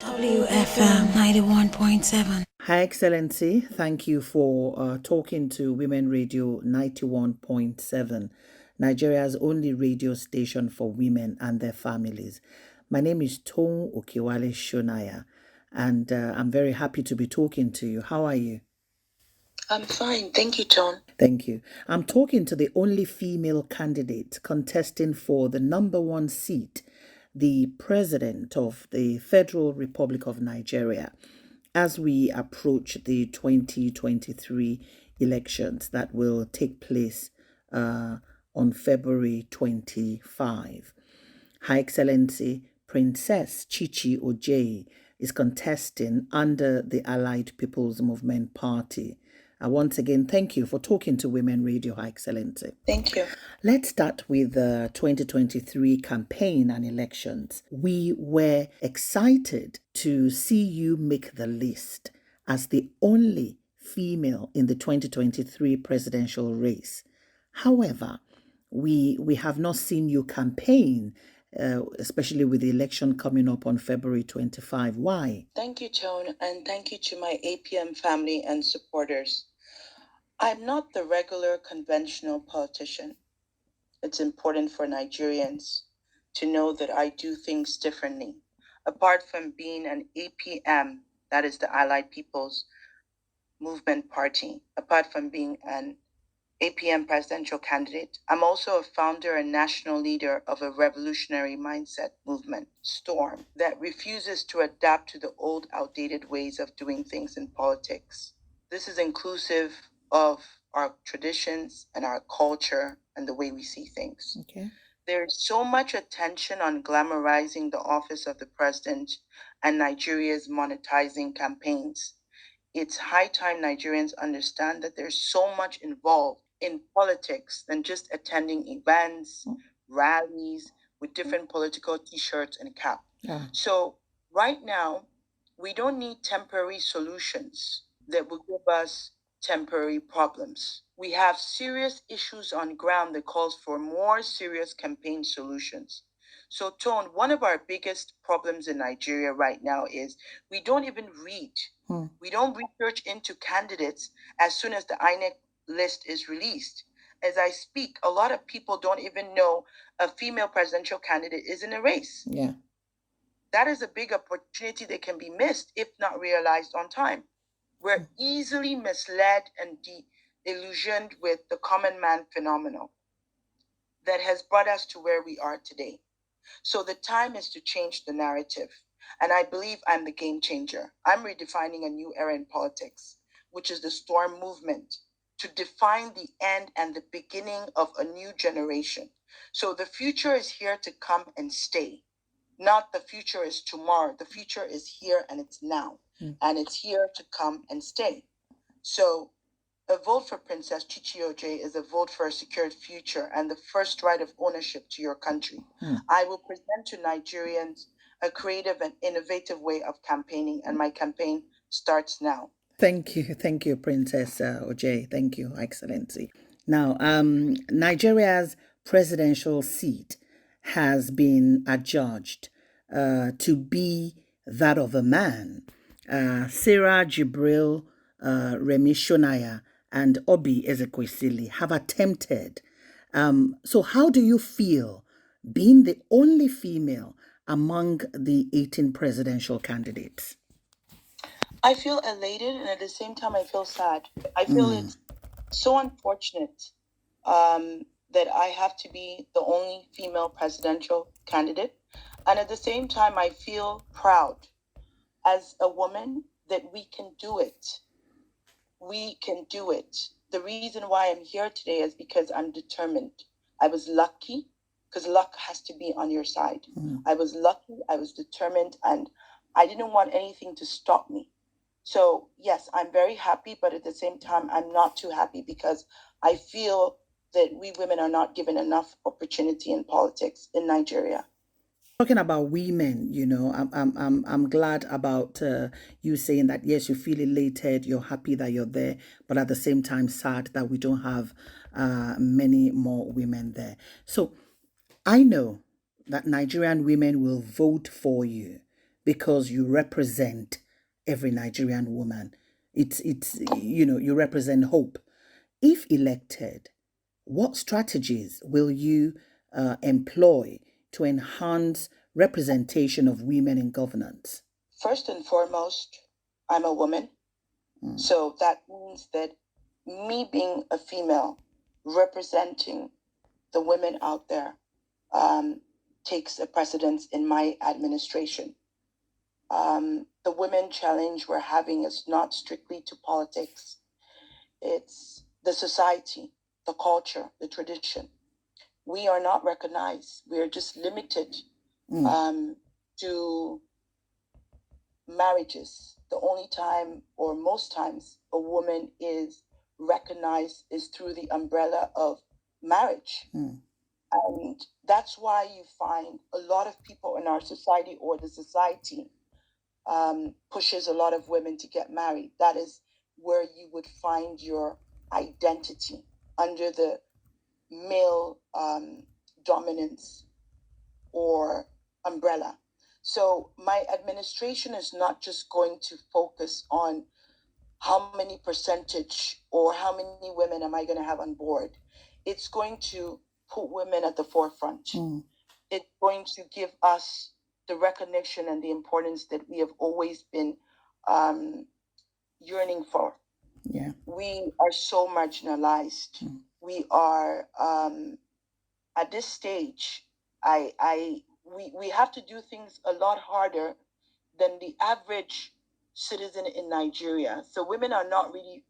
WFM 91.7. Hi, Excellency. Thank you for talking to Women Radio 91.7, Nigeria's only radio station for women and their families. My name is Tom Okiwale Shonaya, and I'm very happy to be talking to you. How are you? I'm fine. Thank you, John. Thank you. I'm talking to the only female candidate contesting for the number one seat, the president of the Federal Republic of Nigeria, as we approach the 2023 elections that will take place on February 25. Her Excellency Princess Chichi Ojei is contesting under the Allied People's Movement Party. Once again, thank you for talking to Women Radio, Her Excellency. Thank you. Let's start with the 2023 campaign and elections. We were excited to see you make the list as the only female in the 2023 presidential race. However, we have not seen you campaign, especially with the election coming up on February 25. Why? Thank you, Tone, and thank you to my APM family and supporters. I'm not the regular conventional politician. It's important for Nigerians to know that I do things differently. Apart from being an APM, that is the Allied People's Movement Party, apart from being an APM presidential candidate, I'm also a founder and national leader of a revolutionary mindset movement, Storm, that refuses to adapt to the old, outdated ways of doing things in politics. This is inclusive of our traditions and our culture and the way we see things. Okay. There's so much attention on glamorizing the office of the president and Nigeria's monetizing campaigns. It's high time Nigerians understand that there's so much involved in politics than just attending events, rallies with different political t-shirts and cap. Yeah. So right now, we don't need temporary solutions that will give us temporary problems. We have serious issues on ground that calls for more serious campaign solutions. So, Tone, one of our biggest problems in Nigeria right now is we don't even read. We don't research into candidates as soon as the INEC list is released. As I speak, a lot of people don't even know a female presidential candidate is in a race. Yeah. That is a big opportunity that can be missed if not realized on time. We're easily misled and illusioned with the common man phenomenon that has brought us to where we are today. So the time is to change the narrative. And I believe I'm the game changer. I'm redefining a new era in politics, which is the Storm movement, to define the end and the beginning of a new generation. So the future is here to come and stay. Not the future is tomorrow. The future is here and it's now. And it's here to come and stay. So a vote for Princess Chichi Ojei is a vote for a secured future and the first right of ownership to your country. I will present to Nigerians a creative and innovative way of campaigning, and my campaign starts now. Thank you, Princess Ojei. Thank you, Excellency. Now, Nigeria's presidential seat has been adjudged to be that of a man. Sarah Jibril, Remi Shonaya, and Obi Ezekwesili have attempted. So how do you feel being the only female among the 18 presidential candidates? I feel elated, and at the same time, I feel sad. I feel it's so unfortunate that I have to be the only female presidential candidate. And at the same time, I feel proud as a woman that we can do it. We can do it. The reason why I'm here today is because I'm determined. I was lucky, because luck has to be on your side. I was lucky, I was determined, and I didn't want anything to stop me. So yes, I'm very happy, but at the same time, I'm not too happy because I feel that we women are not given enough opportunity in politics in Nigeria. Talking about women, I'm glad about you saying that, yes, you feel elated, you're happy that you're there, but at the same time sad that we don't have many more women there. So I know that Nigerian women will vote for you because you represent every Nigerian woman. It's you represent hope. If elected, what strategies will you employ to enhance representation of women in governance? First and foremost, I'm a woman. So that means that me being a female representing the women out there takes a precedence in my administration. The women challenge we're having is not strictly to politics. It's the society, the culture, the tradition. We are not recognized. We are just limited to marriages. The only time, or most times, a woman is recognized is through the umbrella of marriage. And that's why you find a lot of people in our society, or the society pushes a lot of women to get married. That is where you would find your identity under the male dominance or umbrella. So my administration is not just going to focus on how many percentage or how many women am I going to have on board. It's going to put women at the forefront. It's going to give us the recognition and the importance that we have always been yearning for. Yeah. We are so marginalized. We are at this stage. We have to do things a lot harder than the average citizen in Nigeria. So women are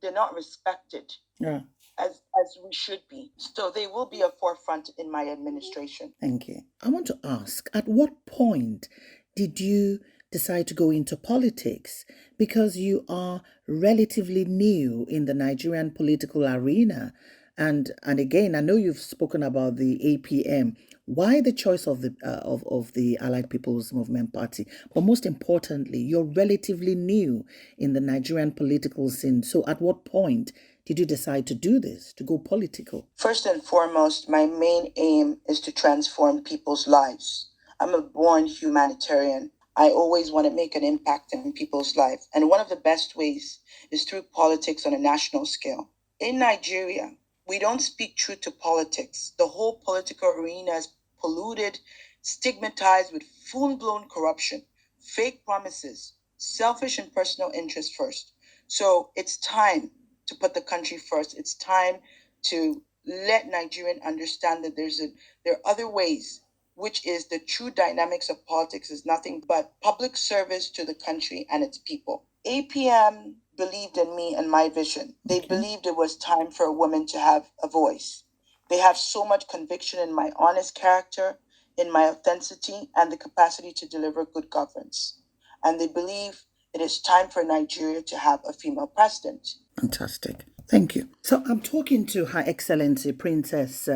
they're not respected. Yeah. As we should be. So they will be a forefront in my administration. Thank you. I want to ask, at what point did you decide to go into politics? Because you are relatively new in the Nigerian political arena. And again, I know you've spoken about the APM. Why the choice of the Allied People's Movement Party? But most importantly, you're relatively new in the Nigerian political scene. So at what point did you decide to do this, to go political? First and foremost, my main aim is to transform people's lives. I'm a born humanitarian. I always want to make an impact in people's life. And one of the best ways is through politics on a national scale. In Nigeria, we don't speak truth to politics. The whole political arena is polluted, stigmatized with full-blown corruption, fake promises, selfish and personal interest first. So it's time to put the country first. It's time to let Nigerians understand that there are other ways, which is the true dynamics of politics is nothing but public service to the country and its people. APM believed in me and my vision. They believed it was time for a woman to have a voice. They have so much conviction in my honest character, in my authenticity, and the capacity to deliver good governance. And they believe it is time for Nigeria to have a female president. Fantastic. Thank you. So I'm talking to Her Excellency Princess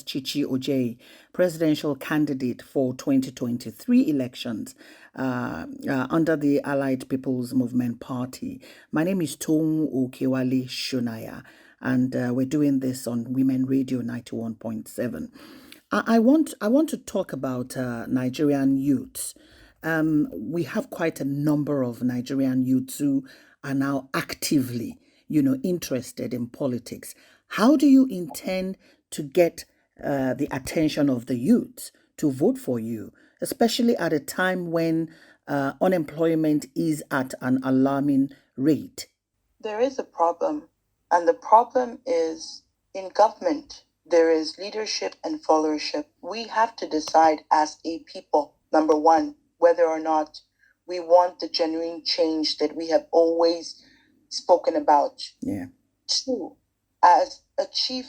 Chichi Ojei, presidential candidate for 2023 elections under the Allied People's Movement Party. My name is Toun Okewale Shunaya, and we're doing this on Women Radio 91.7. I want to talk about Nigerian youths. We have quite a number of Nigerian youths who are now actively, interested in politics. How do you intend to get the attention of the youths to vote for you, especially at a time when unemployment is at an alarming rate? There is a problem, and the problem is in government. There is leadership and followership. We have to decide as a people, number one, whether or not we want the genuine change that we have always spoken about. Yeah. Two, as a chief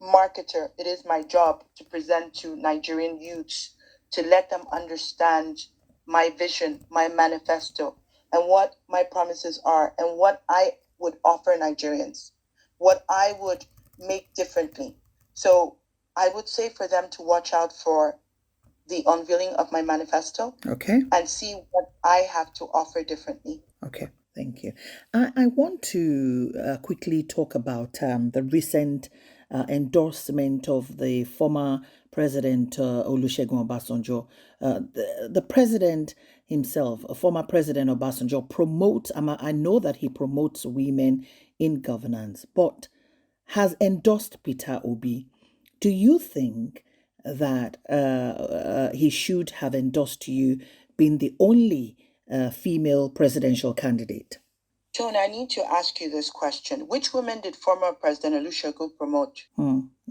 marketer, it is my job to present to Nigerian youths to let them understand my vision, my manifesto, and what my promises are, and what I would offer Nigerians, what I would make differently. So I would say for them to watch out for the unveiling of my manifesto. Okay. And see what I have to offer differently. Okay. Thank you. I want to quickly talk about the recent endorsement of the former President Olusegun Obasanjo. The president himself, a former President Obasanjo, I know that he promotes women in governance, but has endorsed Peter Obi. Do you think that he should have endorsed you, being the only female presidential candidate? Tone, I need to ask you this question. Which women did former President Olusegun promote?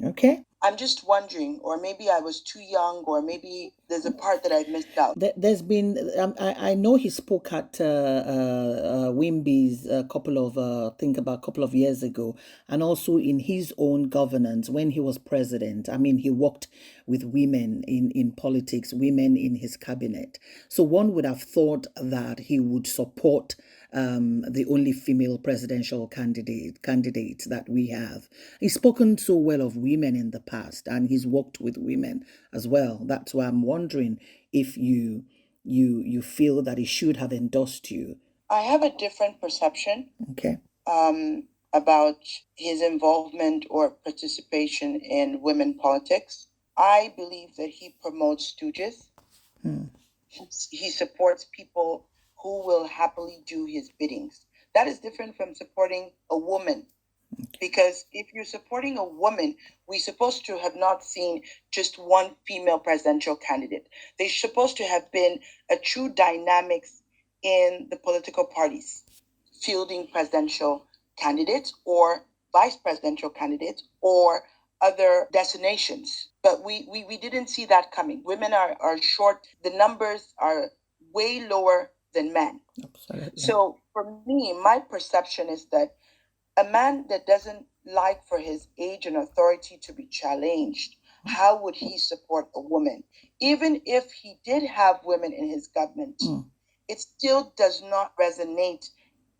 Okay. I'm just wondering, or maybe I was too young, or maybe there's a part that I missed out. There's been, I know he spoke at Wimby's a couple of years ago, and also in his own governance when he was president. I mean, he worked with women in politics, women in his cabinet. So one would have thought that he would support the only female presidential candidate that we have. He's spoken so well of women in the past, and he's worked with women as well. That's why I'm wondering if you feel that he should have endorsed you. I have a different perception. Okay. About his involvement or participation in women politics. I believe that he promotes stooges. He supports people who will happily do his biddings. That is different from supporting a woman. Because if you're supporting a woman, we're supposed to have not seen just one female presidential candidate. There's supposed to have been a true dynamics in the political parties, fielding presidential candidates or vice presidential candidates or other destinations. But we didn't see that coming. Women are short. The numbers are way lower than men. Absolutely. So for me, my perception is that a man that doesn't like for his age and authority to be challenged, how would he support a woman? Even if he did have women in his government, it still does not resonate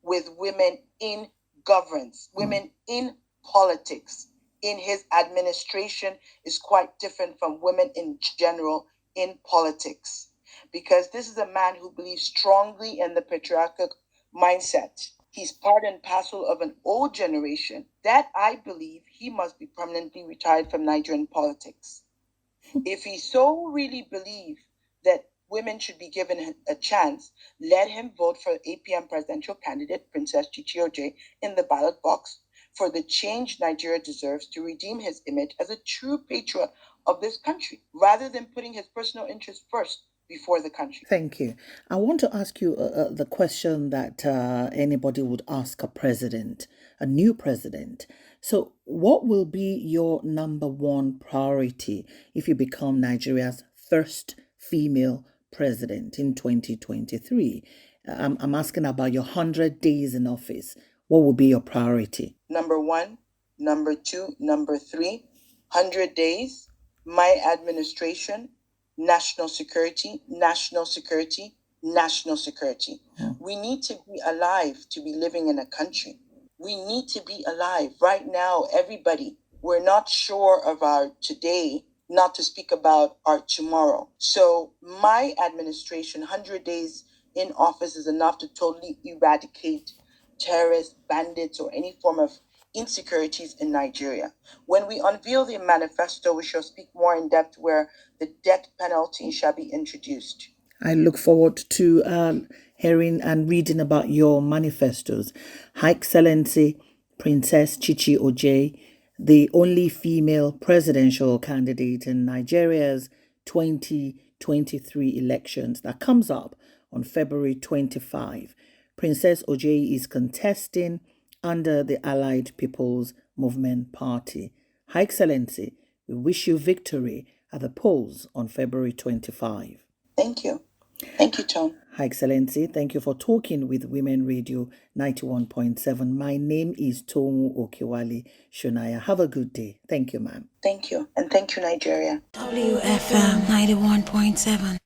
with women in governance, women in politics. In his administration is quite different from women in general in politics. Because this is a man who believes strongly in the patriarchal mindset. He's part and parcel of an old generation that I believe he must be permanently retired from Nigerian politics. If he so really believes that women should be given a chance, let him vote for APM presidential candidate Princess Chichi Ojei in the ballot box for the change Nigeria deserves to redeem his image as a true patriot of this country, rather than putting his personal interest first before the country. Thank you. I want to ask you the question that anybody would ask a president, a new president. So what will be your number one priority if you become Nigeria's first female president in 2023? I'm asking about your 100 days in office. What will be your priority? Number one, number two, number three, 100 days, my administration, national security, national security, national security. We need to be alive to be living in a country. We need to be alive. Right now, everybody, we're not sure of our today, not to speak about our tomorrow. So my administration, 100 days in office is enough to totally eradicate terrorists, bandits, or any form of insecurities in Nigeria. When we unveil the manifesto, we shall speak more in depth where the death penalty shall be introduced. I look forward to hearing and reading about your manifestos. Her Excellency Princess Chichi Ojei, the only female presidential candidate in Nigeria's 2023 elections that comes up on February 25. Princess Ojei is contesting under the Allied People's Movement Party. Her Excellency, we wish you victory at the polls on February 25. Thank you. Thank you, Tom. Her Excellency, thank you for talking with Women Radio 91.7. My name is Tomu Okewale Shonaya. Have a good day. Thank you, ma'am. Thank you. And thank you, Nigeria. WFM 91.7.